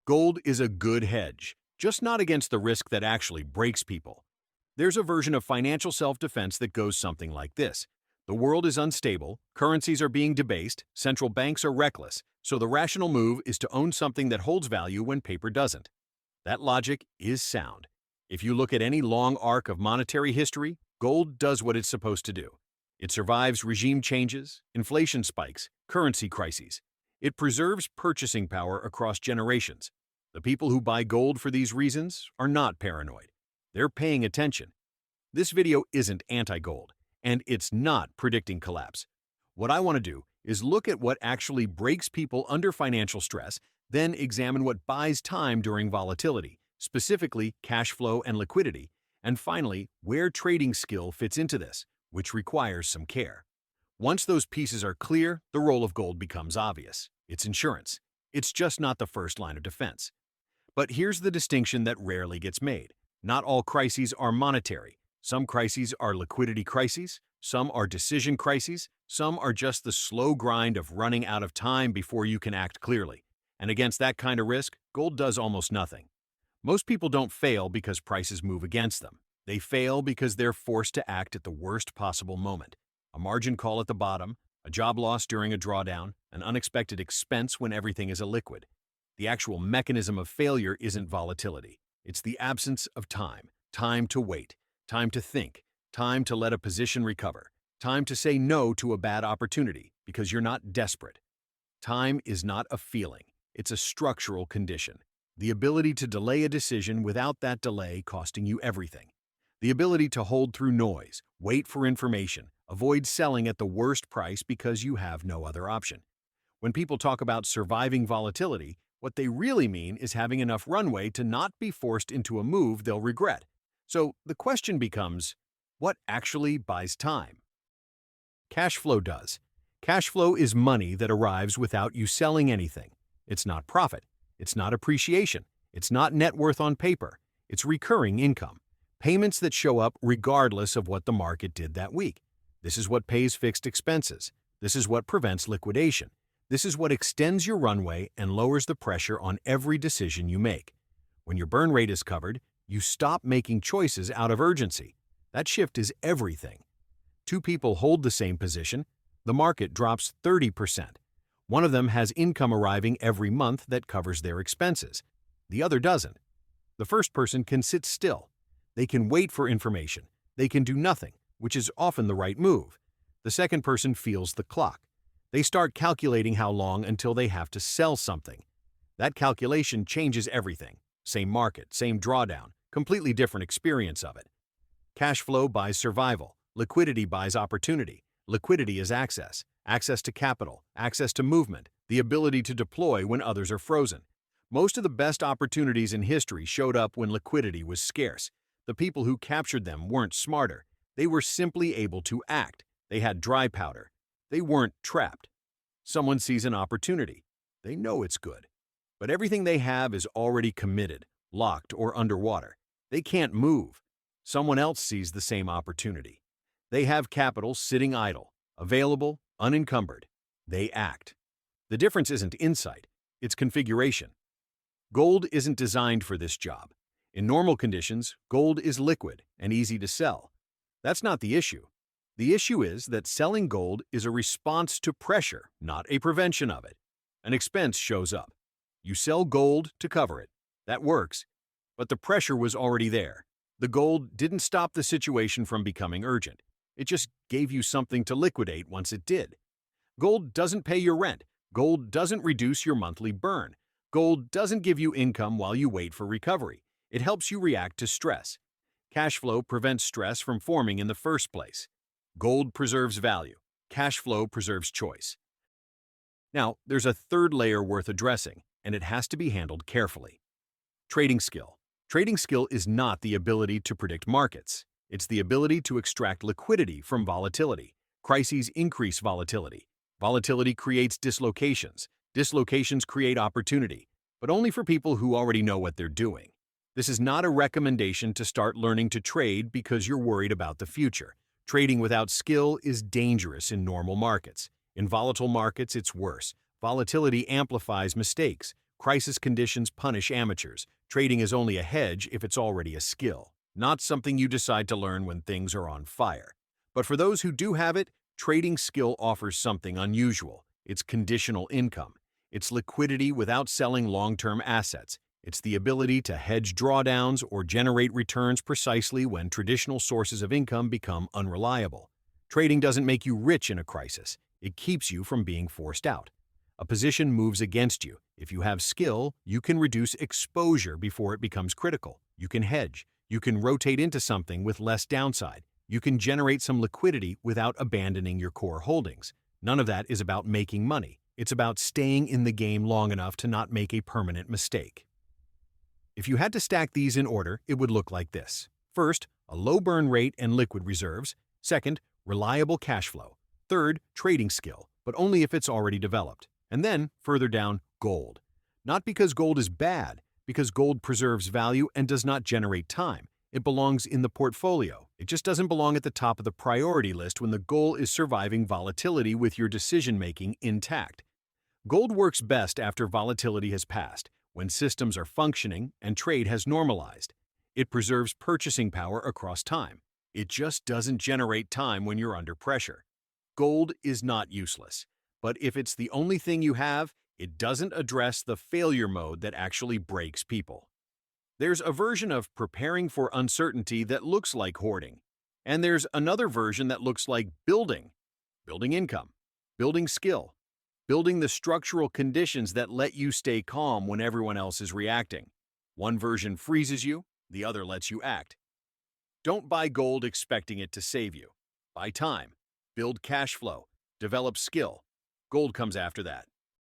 Gold is a good hedge, just not against the risk that actually breaks people. There's a version of financial self-defense that goes something like this. The world is unstable, currencies are being debased, central banks are reckless, so the rational move is to own something that holds value when paper doesn't. That logic is sound. If you look at any long arc of monetary history, gold does what it's supposed to do. It survives regime changes, inflation spikes, currency crises. It preserves purchasing power across generations. The people who buy gold for these reasons are not paranoid. They're paying attention. This video isn't anti-gold, and it's not predicting collapse. What I want to do is look at what actually breaks people under financial stress, then examine what buys time during volatility, specifically cash flow and liquidity, and finally, where trading skill fits into this, which requires some care. Once those pieces are clear, the role of gold becomes obvious. It's insurance. It's just not the first line of defense. But here's the distinction that rarely gets made. Not all crises are monetary. Some crises are liquidity crises, some are decision crises, some are just the slow grind of running out of time before you can act clearly. And against that kind of risk, gold does almost nothing. Most people don't fail because prices move against them. They fail because they're forced to act at the worst possible moment. A margin call at the bottom, a job loss during a drawdown, an unexpected expense when everything is illiquid. The actual mechanism of failure isn't volatility. It's the absence of time. Time to wait, time to think, time to let a position recover, time to say no to a bad opportunity because you're not desperate. Time is not a feeling. It's a structural condition. The ability to delay a decision without that delay costing you everything. The ability to hold through noise, wait for information, avoid selling at the worst price because you have no other option. When people talk about surviving volatility, what they really mean is having enough runway to not be forced into a move they'll regret. So the question becomes, what actually buys time? Cash flow does. Cash flow is money that arrives without you selling anything. It's not profit. It's not appreciation. It's not net worth on paper. It's recurring income. Payments that show up regardless of what the market did that week. This is what pays fixed expenses. This is what prevents liquidation. This is what extends your runway and lowers the pressure on every decision you make. When your burn rate is covered, you stop making choices out of urgency. That shift is everything. Two people hold the same position. The market drops 30%. One of them has income arriving every month that covers their expenses. The other doesn't. The first person can sit still. They can wait for information. They can do nothing, which is often the right move. The second person feels the clock. They start calculating how long until they have to sell something. That calculation changes everything. Same market, same drawdown, completely different experience of it. Cash flow buys survival. Liquidity buys opportunity. Liquidity is access. Access to capital, access to movement, the ability to deploy when others are frozen. Most of the best opportunities in history showed up when liquidity was scarce. The people who captured them weren't smarter. They were simply able to act. They had dry powder. They weren't trapped. Someone sees an opportunity. They know it's good. But everything they have is already committed, locked, or underwater. They can't move. Someone else sees the same opportunity. They have capital sitting idle, available, unencumbered. They act. The difference isn't insight, it's configuration. Gold isn't designed for this job. In normal conditions, gold is liquid and easy to sell. That's not the issue. The issue is that selling gold is a response to pressure, not a prevention of it. An expense shows up. You sell gold to cover it. That works. But the pressure was already there. The gold didn't stop the situation from becoming urgent. It just gave you something to liquidate once it did. Gold doesn't pay your rent. Gold doesn't reduce your monthly burn. Gold doesn't give you income while you wait for recovery. It helps you react to stress. Cash flow prevents stress from forming in the first place. Gold preserves value. Cash flow preserves choice. Now, there's a third layer worth addressing, and it has to be handled carefully. Trading skill. Trading skill is not the ability to predict markets. It's the ability to extract liquidity from volatility. Crises increase volatility. Volatility creates dislocations. Dislocations create opportunity, but only for people who already know what they're doing. This is not a recommendation to start learning to trade because you're worried about the future. Trading without skill is dangerous in normal markets. In volatile markets, it's worse. Volatility amplifies mistakes. Crisis conditions punish amateurs. Trading is only a hedge if it's already a skill, not something you decide to learn when things are on fire. But for those who do have it, trading skill offers something unusual. It's conditional income. It's liquidity without selling long-term assets. It's the ability to hedge drawdowns or generate returns precisely when traditional sources of income become unreliable. Trading doesn't make you rich in a crisis. It keeps you from being forced out. A position moves against you. If you have skill, you can reduce exposure before it becomes critical. You can hedge. You can rotate into something with less downside. You can generate some liquidity without abandoning your core holdings. None of that is about making money. It's about staying in the game long enough to not make a permanent mistake. If you had to stack these in order, it would look like this. First, a low burn rate and liquid reserves. Second, reliable cash flow. Third, trading skill, but only if it's already developed. And then, further down, gold. Not because gold is bad, because gold preserves value and does not generate time. It belongs in the portfolio. It just doesn't belong at the top of the priority list when the goal is surviving volatility with your decision-making intact. Gold works best after volatility has passed, when systems are functioning and trade has normalized. It preserves purchasing power across time. It just doesn't generate time when you're under pressure. Gold is not useless, but if it's the only thing you have, it doesn't address the failure mode that actually breaks people. There's a version of preparing for uncertainty that looks like hoarding, and there's another version that looks like building income, building skill, building the structural conditions that let you stay calm when everyone else is reacting. One version freezes you, the other lets you act. Don't buy gold expecting it to save you. Buy time, build cash flow, develop skill. Gold comes after that.